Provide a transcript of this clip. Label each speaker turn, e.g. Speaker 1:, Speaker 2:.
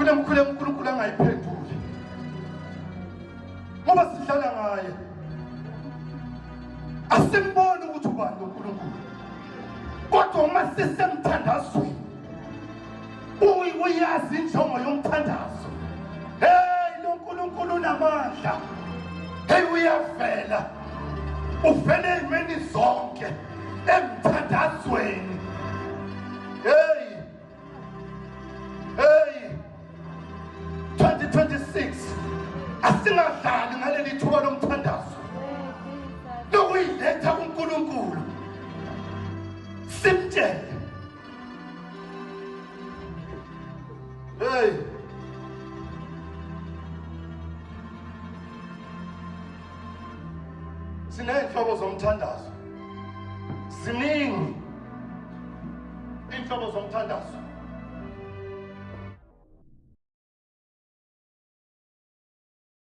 Speaker 1: kunemkhulu uNkulunkulu angayiphenduli ngoba sidlala ngaye. Asimboni ukuthi ubani uNkulunkulu, kodwa uma sisemthandazweni uyazi injongo yomthandazo. Hey, lo uNkulunkulu unamandla. Hey, uyavela, uvele ezimeni zonke emthandazweni. Hey, 2026 asingadlali ngaleli thuba lomthandazo lokuyiletha kuNkulunkulu, simtshele hey, siney'nhlobo zomthandazo, ziningi iy'nhlobo zomthandazo.